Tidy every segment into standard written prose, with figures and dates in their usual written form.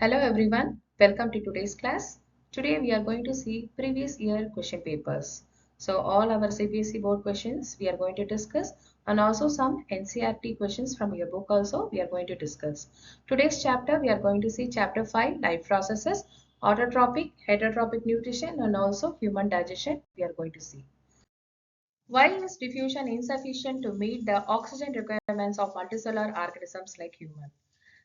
Hello everyone, welcome to today's class. Today we are going to see previous year question papers. So all our CBSE board questions we are going to discuss and also some NCERT questions from your book also we are going to discuss. Today's chapter we are going to see chapter 5 life processes, autotrophic, heterotrophic nutrition and also human digestion we are going to see. Why is diffusion insufficient to meet the oxygen requirements of multicellular organisms like human?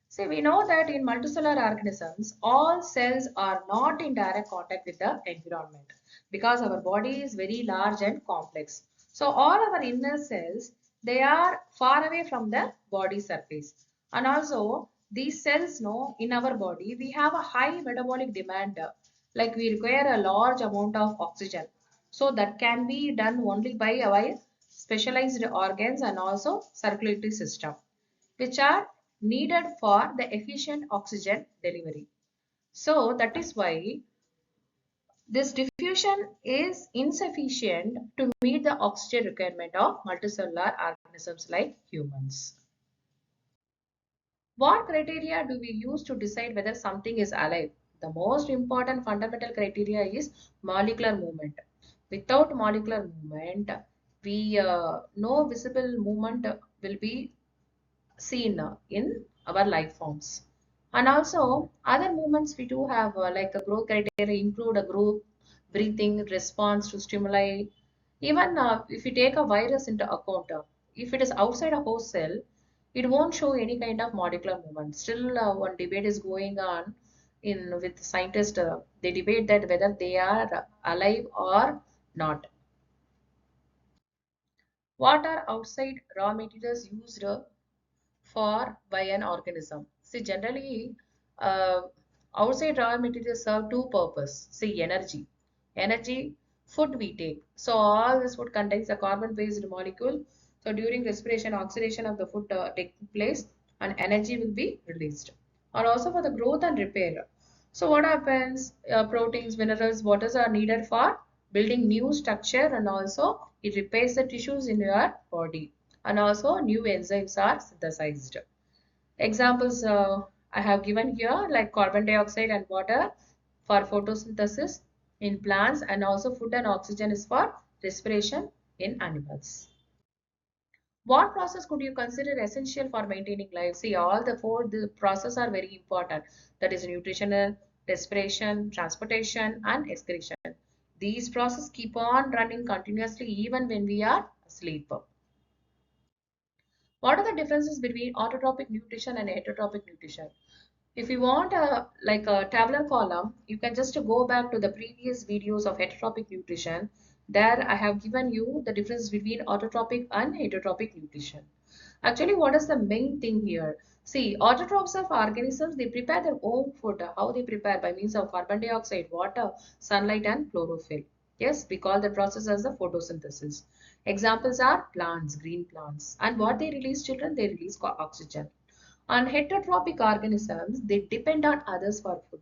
See, we know that in multicellular organisms, all cells are not in direct contact with the environment because our body is very large and complex. So, all our inner cells, they are far away from the body surface. And also, these cells know in our body, we have a high metabolic demand, like we require a large amount of oxygen. So, that can be done only by our specialized organs and also circulatory system, which are needed for the efficient oxygen delivery. So that is why this diffusion is insufficient to meet the oxygen requirement of multicellular organisms like humans. What criteria do we use to decide whether something is alive? The most important fundamental criteria is molecular movement. Without molecular movement, we no visible movement will be seen in our life forms. And also other movements we do have like a growth criteria include a group, breathing, response to stimuli. Even if you take a virus into account, if it is outside a host cell, it won't show any kind of molecular movement. Still, one debate is going on in with scientists. They debate that whether they are alive or not. What are outside raw materials used for by an organism? See, generally, uh, outside raw materials serve two purposes. See, energy, food we take. So all this food contains a carbon-based molecule. So during respiration, oxidation of the food takes place, and energy will be released. And also for the growth and repair. So what happens? Proteins, minerals, waters are needed for building new structure, and also it repairs the tissues in your body, and also new enzymes are synthesized. Examples I have given here like carbon dioxide and water for photosynthesis in plants, and also food and oxygen is for respiration in animals. What process could you consider essential for maintaining life? See, all the four the process are very important. That is nutritional, respiration, transportation, and excretion. These processes keep on running continuously even when we are asleep. What are the differences between autotrophic nutrition and heterotrophic nutrition? If you want a tabular column, you can just go back to the previous videos of heterotrophic nutrition. There I have given you the difference between autotrophic and heterotrophic nutrition. Actually, what is the main thing here? See, autotrophs of organisms, they prepare their own food. How they prepare? By means of carbon dioxide, water, sunlight, and chlorophyll. Yes, we call the process as the photosynthesis. Examples are plants, green plants. And what they release, children? They release oxygen. On heterotrophic organisms, they depend on others for food.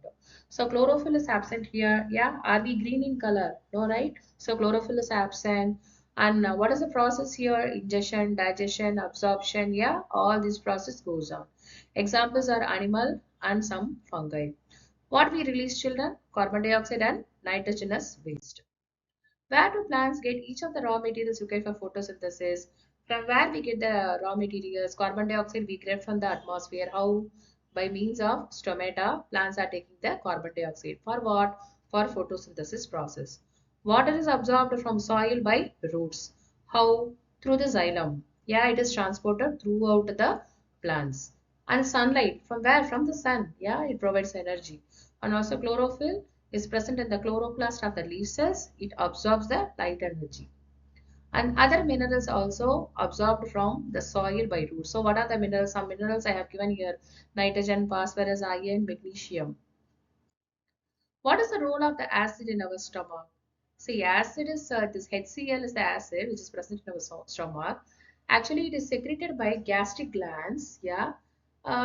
So chlorophyll is absent here. Yeah, are we green in color? No, right? So chlorophyll is absent. And what is the process here? Ingestion, digestion, absorption. Yeah, all this process goes on. Examples are animal and some fungi. What we release, children? Carbon dioxide and nitrogenous waste. Where do plants get each of the raw materials required for photosynthesis? From where we get the raw materials? Carbon dioxide we get from the atmosphere. How? By means of stomata, plants are taking the carbon dioxide. For what? For photosynthesis process. Water is absorbed from soil by roots. How? Through the xylem. Yeah, it is transported throughout the plants. And sunlight, from where? From the sun. Yeah, it provides energy. And also chlorophyll is present in the chloroplast of the leaf cells. It absorbs the light energy. And other minerals also absorbed from the soil by roots. So what are the minerals? Some minerals I have given here: nitrogen, phosphorus, iron, magnesium. What is the role of the acid in our stomach? See, acid is this HCl is the acid which is present in our stomach. Actually, it is secreted by gastric glands. Yeah.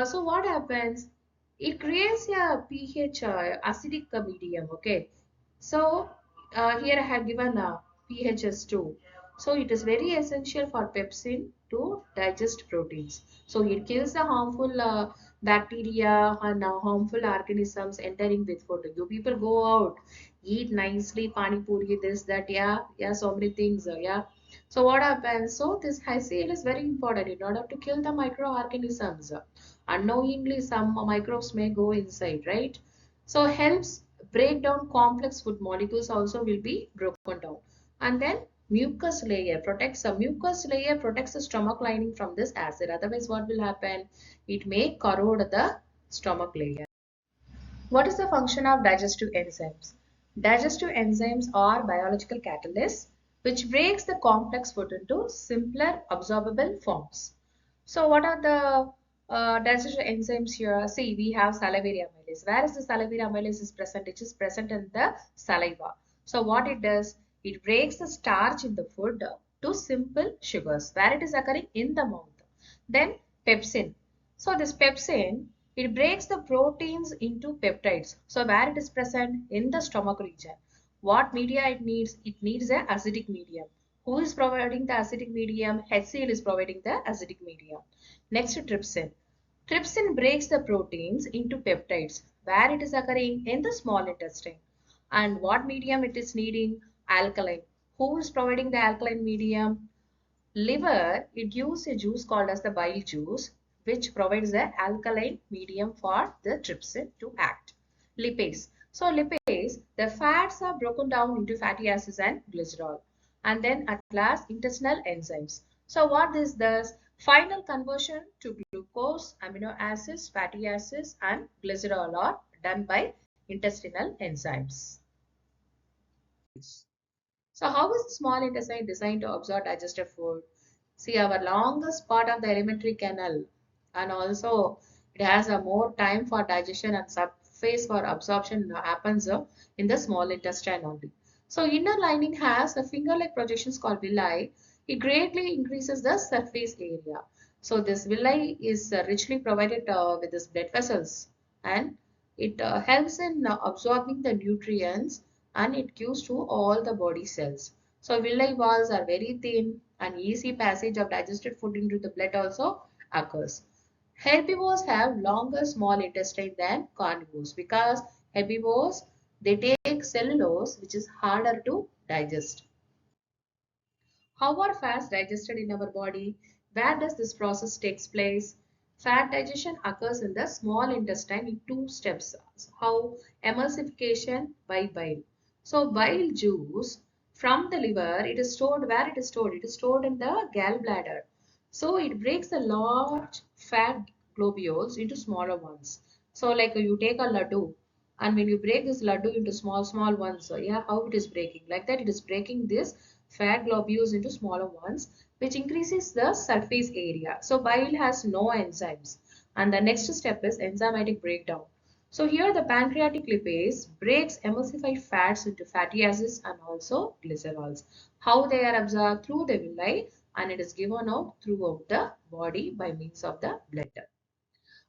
So what happens? It creates a pH acidic medium. Okay. So here I have given pHs too. So it is very essential for pepsin to digest proteins. So it kills the harmful bacteria and harmful organisms entering with food. You people go out, eat nicely, pani puri, this, that, yeah, so many things, yeah. So what happens? So this HCl is very important in order to kill the microorganisms. Unknowingly, some microbes may go inside, right? So helps break down complex food molecules also will be broken down. And then mucus layer protects the stomach lining from this acid. Otherwise, what will happen? It may corrode the stomach layer. What is the function of digestive enzymes? Digestive enzymes are biological catalysts which breaks the complex food into simpler absorbable forms. So what are the digestive enzymes here? See, we have salivary amylase. Where is the salivary amylase is present? It is present in the saliva. So what it does? It breaks the starch in the food to simple sugars. Where it is occurring? In the mouth. Then pepsin. So this pepsin, it breaks the proteins into peptides. So where it is present? In the stomach region. What media it needs? It needs an acidic medium. Who is providing the acidic medium? HCl is providing the acidic medium. Next, trypsin. Trypsin breaks the proteins into peptides. Where it is occurring? In the small intestine. And what medium it is needing? Alkaline. Who is providing the alkaline medium? Liver, it gives a juice called as the bile juice, which provides the alkaline medium for the trypsin to act. Lipase. So lipase, the fats are broken down into fatty acids and glycerol. And then at last, intestinal enzymes. So what this does? Final conversion to glucose, amino acids, fatty acids, and glycerol are done by intestinal enzymes. So how is the small intestine designed to absorb digested food? See, our longest part of the alimentary canal, and also it has a more time for digestion and surface for absorption happens in the small intestine only. So inner lining has a finger-like projections called villi. It greatly increases the surface area. So this villi is richly provided with these blood vessels, and it helps in absorbing the nutrients, and it gives to all the body cells. So villi walls are very thin and easy passage of digested food into the blood also occurs. Herbivores have longer small intestine than carnivores because herbivores they take cellulose which is harder to digest. How are fats digested in our body? Where does this process takes place? Fat digestion occurs in the small intestine in two steps. How? Emulsification by bile. So bile juice from the liver, it is stored where it is stored? It is stored in the gallbladder. So it breaks the large fat globules into smaller ones. So like you take a laddu, and when you break this laddu into small ones, so yeah, how it is breaking? Like that, it is breaking this fat globules into smaller ones, which increases the surface area. So bile has no enzymes. And the next step is enzymatic breakdown. So here the pancreatic lipase breaks emulsified fats into fatty acids and also glycerols. How they are absorbed? Through the villi, and it is given out throughout the body by means of the blood.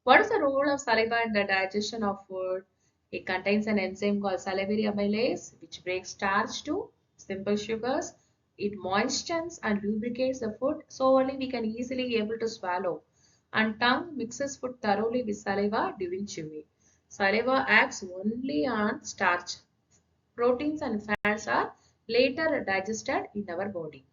What is the role of saliva in the digestion of food? It contains an enzyme called salivary amylase, which breaks starch to simple sugars. It moistens and lubricates the food, so only we can easily able to swallow. And tongue mixes food thoroughly with saliva during chewing. Saliva acts only on starch. Proteins and fats are later digested in our body.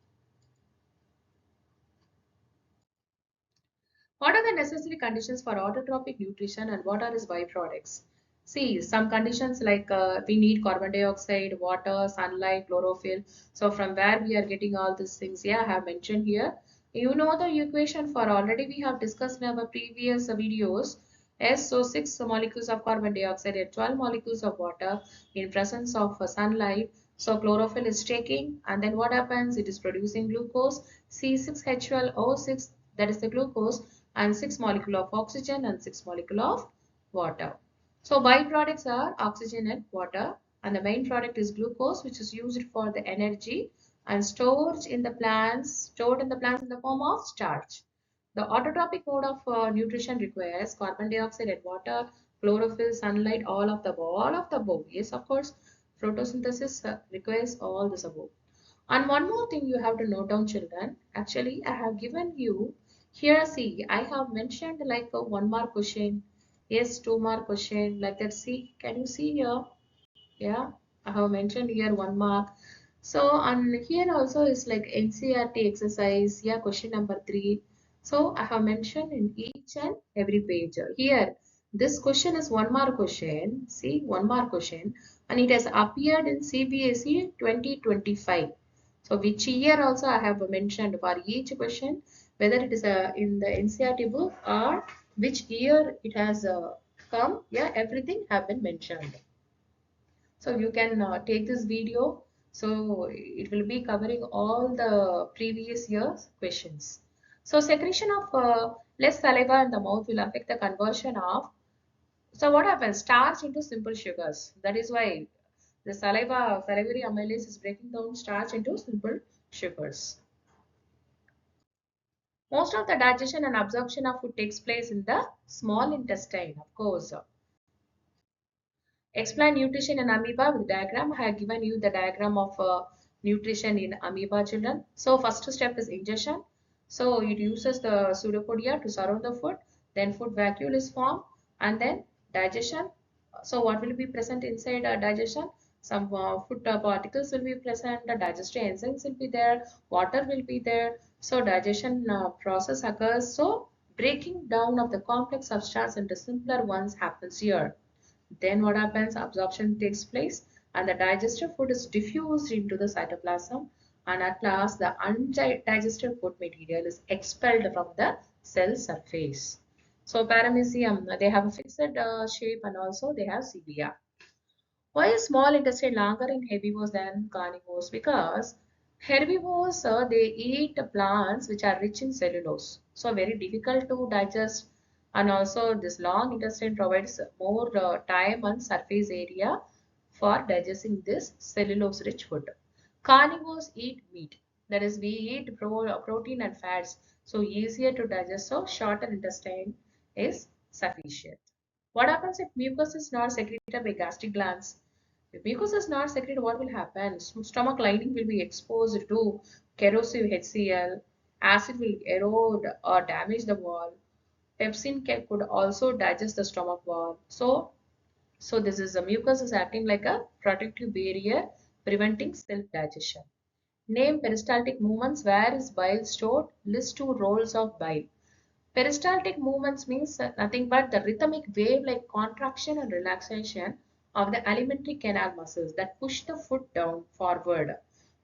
What are the necessary conditions for autotrophic nutrition and what are its byproducts? See, some conditions like we need carbon dioxide, water, sunlight, chlorophyll. So from where we are getting all these things? Yeah, I have mentioned here. You know the equation for already we have discussed in our previous videos. S, so 6 molecules of carbon dioxide and 12 molecules of water in presence of sunlight. So chlorophyll is taking, and then what happens? It is producing glucose, C6H12O6, that is the glucose, and 6 molecule of oxygen and 6 molecule of water. So byproducts are oxygen and water, and the main product is glucose, which is used for the energy and stored in the plants in the form of starch. The autotrophic mode of nutrition requires carbon dioxide and water, chlorophyll, sunlight, all of the above. Yes, of course, photosynthesis requires all this above. And one more thing you have to note down, children. Actually, I have given you here. See, I have mentioned like a 1 mark question. Yes, 2 mark question. Like that. See, can you see here? Yeah, I have mentioned here 1 mark. So on here also is like NCERT exercise. Yeah, question number 3. So I have mentioned in each and every page. Here, this question is 1 mark question. See, 1 mark question, and it has appeared in CBSE 2025. So which year also I have mentioned for each question, whether it is in the NCERT book or which year it has come. Yeah, everything have been mentioned. So you can take this video. So it will be covering all the previous year's questions. So secretion of less saliva in the mouth will affect the conversion of. So what happens? Starch into simple sugars. That is why the salivary amylase is breaking down starch into simple sugars. Most of the digestion and absorption of food takes place in the small intestine, of course. Explain nutrition in amoeba with diagram. I have given you the diagram of nutrition in amoeba, children. So first step is ingestion. So it uses the pseudopodia to surround the food. Then food vacuole is formed, and then digestion. So what will be present inside digestion? Some food particles will be present. The digestive enzymes will be there. Water will be there. So digestion process occurs. So breaking down of the complex substance into simpler ones happens here. Then what happens? Absorption takes place and the digestive food is diffused into the cytoplasm, and at last the undigested food material is expelled from the cell surface. So paramecium, they have a fixed shape and also they have cilia. Why is small intestine longer in herbivores than carnivores? Because herbivores they eat plants which are rich in cellulose, so very difficult to digest, and also this long intestine provides more time and surface area for digesting this cellulose rich food. Carnivores eat meat, that is, we eat protein and fats, so easier to digest, so shorter intestine is sufficient. What happens if mucus is not secreted by gastric glands? If mucus is not secreted, what will happen? Stomach lining will be exposed to corrosive HCl. Acid will erode or damage the wall. Pepsin could also digest the stomach wall. So this is the mucus is acting like a protective barrier, preventing self-digestion. Name peristaltic movements. Where is bile stored? List two roles of bile. Peristaltic movements means nothing but the rhythmic wave-like contraction and relaxation of the alimentary canal muscles that push the foot down forward.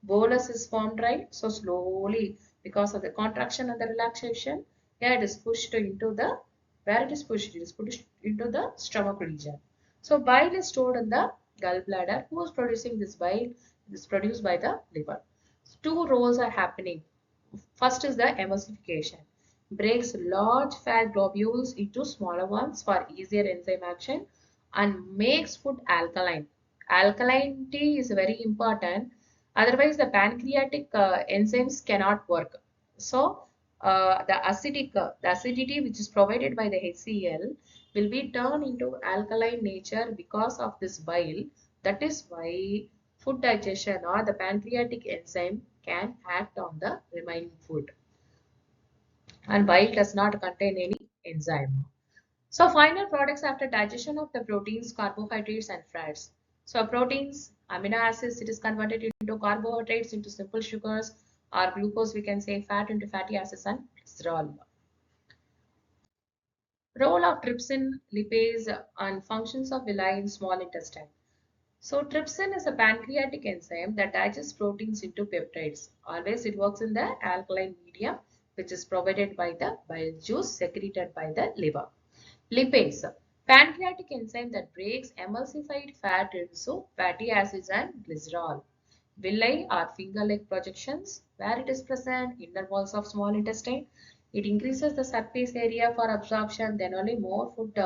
Bolus is formed, right? So slowly, because of the contraction and the relaxation, here it is pushed into the, where it is pushed? It is pushed into the stomach region. So bile is stored in the gallbladder. Who is producing this bile? It is produced by the liver. Two roles are happening. First is the emulsification. Breaks large fat globules into smaller ones for easier enzyme action and makes food alkaline. Alkalinity is very important. Otherwise, the pancreatic enzymes cannot work. So, the acidity which is provided by the HCl will be turned into alkaline nature because of this bile. That is why food digestion or the pancreatic enzyme can act on the remaining food, and bile does not contain any enzyme. So final products after digestion of the proteins, carbohydrates and fats. So proteins, amino acids, it is converted into carbohydrates into simple sugars, or glucose we can say, fat into fatty acids and glycerol. Role of trypsin, lipase and functions of villi in small intestine. So trypsin is a pancreatic enzyme that digests proteins into peptides. Always it works in the alkaline medium, which is provided by the bile juice secreted by the liver. Lipase, pancreatic enzyme that breaks emulsified fat into fatty acids and glycerol. Villi are finger-like projections where it is present inner walls of small intestine. It increases the surface area for absorption. Then only more food,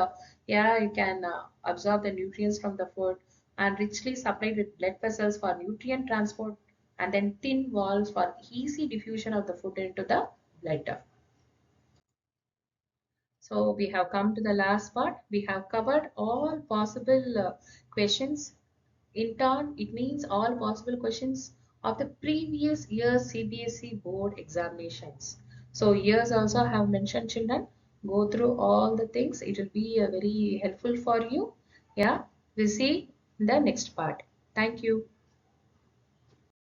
yeah, you can absorb the nutrients from the food, and richly supplied with blood vessels for nutrient transport, and then thin walls for easy diffusion of the food into the blood. So we have come to the last part. We have covered all possible questions. In turn, it means all possible questions of the previous year's CBSE board examinations. So years also I have mentioned, children. Go through all the things. It will be very helpful for you. Yeah, we'll see in the next part. Thank you.